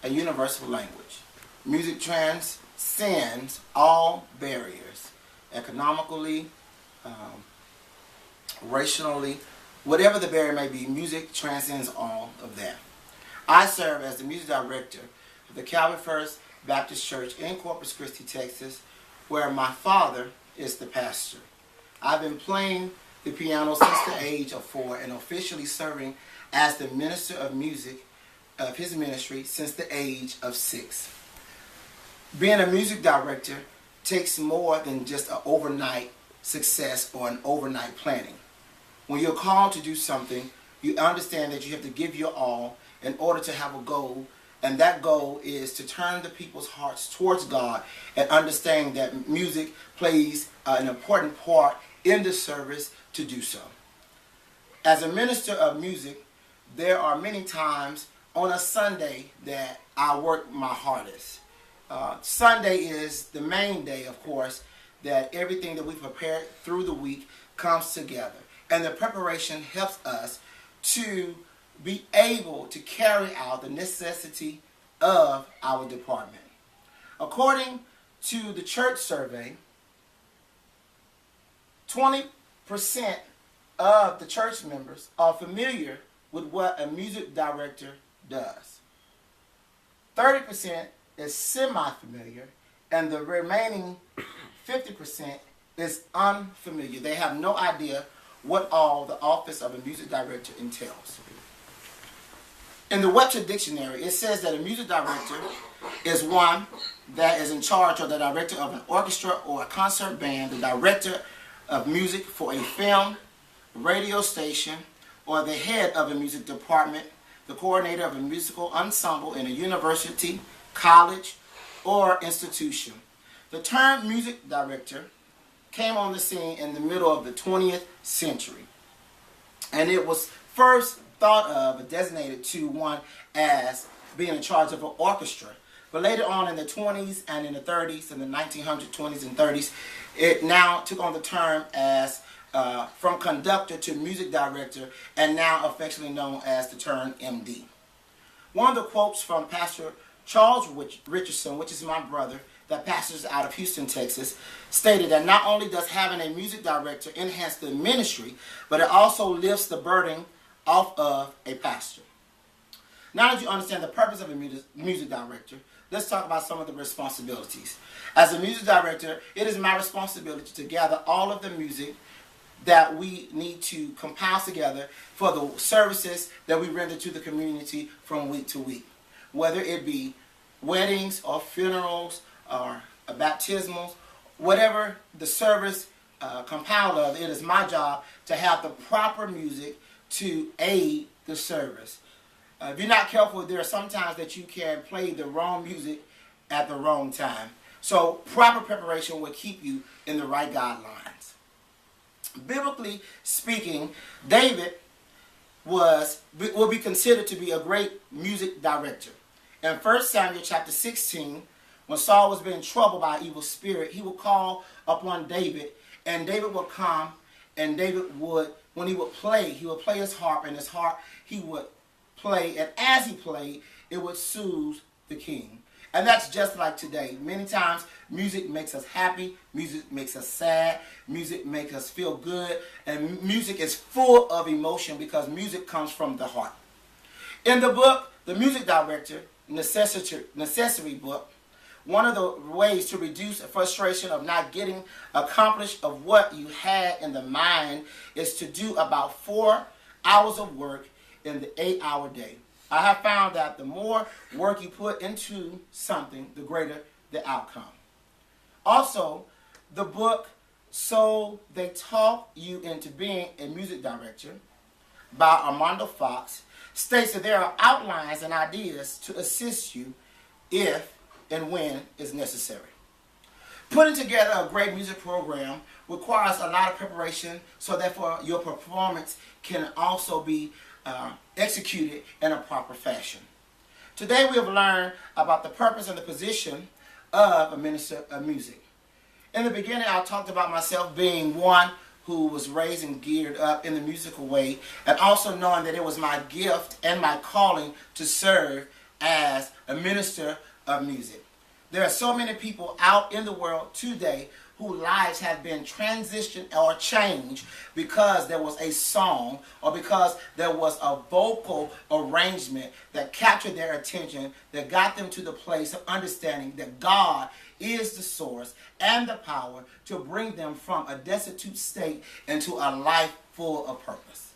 a universal language. Music transcends all barriers, economically, racially, whatever the barrier may be, music transcends all of that. I serve as the music director of the Calvary First Baptist Church in Corpus Christi, Texas, where my father is the pastor. I've been playing the piano since the age of 4 and officially serving as the minister of music of his ministry since the age of 6. Being a music director takes more than just an overnight success or an overnight planning. When you're called to do something, you understand that you have to give your all in order to have a goal, and that goal is to turn the people's hearts towards God and understand that music plays an important part in the service to do so. As a minister of music, there are many times on a Sunday that I work my hardest. Sunday is the main day, of course, that everything that we prepared through the week comes together. And the preparation helps us to be able to carry out the necessity of our department. According to the church survey, 20% of the church members are familiar with what a music director does. 30% is semi-familiar, and the remaining 50% is unfamiliar. They have no idea what all the office of a music director entails. In the Webster Dictionary, it says that a music director is one that is in charge or the director of an orchestra or a concert band, the director of music for a film, radio station, or the head of a music department, the coordinator of a musical ensemble in a university, college, or institution. The term music director came on the scene in the middle of the 20th century, and it was first thought of and designated to one as being in charge of an orchestra. But later on in the 20s and in the 30s, in the 1900s, 20s, and 30s, it now took on the term as from conductor to music director, and now affectionately known as the term MD. One of the quotes from Pastor Charles Richardson, which is my brother, that pastors out of Houston, Texas, stated that not only does having a music director enhance the ministry, but it also lifts the burden off of a pastor. Now that you understand the purpose of a music director, let's talk about some of the responsibilities. As a music director, it is my responsibility to gather all of the music that we need to compile together for the services that we render to the community from week to week. Whether it be weddings or funerals or baptismals, whatever the service compiled of, it is my job to have the proper music to aid the service. If you're not careful, there are some times that you can play the wrong music at the wrong time. So proper preparation will keep you in the right guidelines. Biblically speaking, David will be considered to be a great music director. In 1 Samuel chapter 16, when Saul was being troubled by an evil spirit, he would call upon David, and David would come, and David would, when he would play his harp, and his harp he would play, and as he played, it would soothe the king. And that's just like today. Many times, music makes us happy, music makes us sad, music makes us feel good, and music is full of emotion because music comes from the heart. In the book, The Music Director, Necessary book, one of the ways to reduce the frustration of not getting accomplished of what you had in the mind is to do about 4 hours of work in the 8-hour day. I have found that the more work you put into something, the greater the outcome. Also, the book So They Talk You Into Being a Music Director by Armando Fox states that there are outlines and ideas to assist you if and when is necessary. Putting together a great music program requires a lot of preparation so that for your performance can also be executed in a proper fashion. Today we have learned about the purpose and the position of a minister of music. In the beginning, I talked about myself being one who was raised and geared up in the musical way, and also knowing that it was my gift and my calling to serve as a minister of music. There are so many people out in the world today whose lives have been transitioned or changed because there was a song or because there was a vocal arrangement that captured their attention, that got them to the place of understanding that God is the source and the power to bring them from a destitute state into a life full of purpose.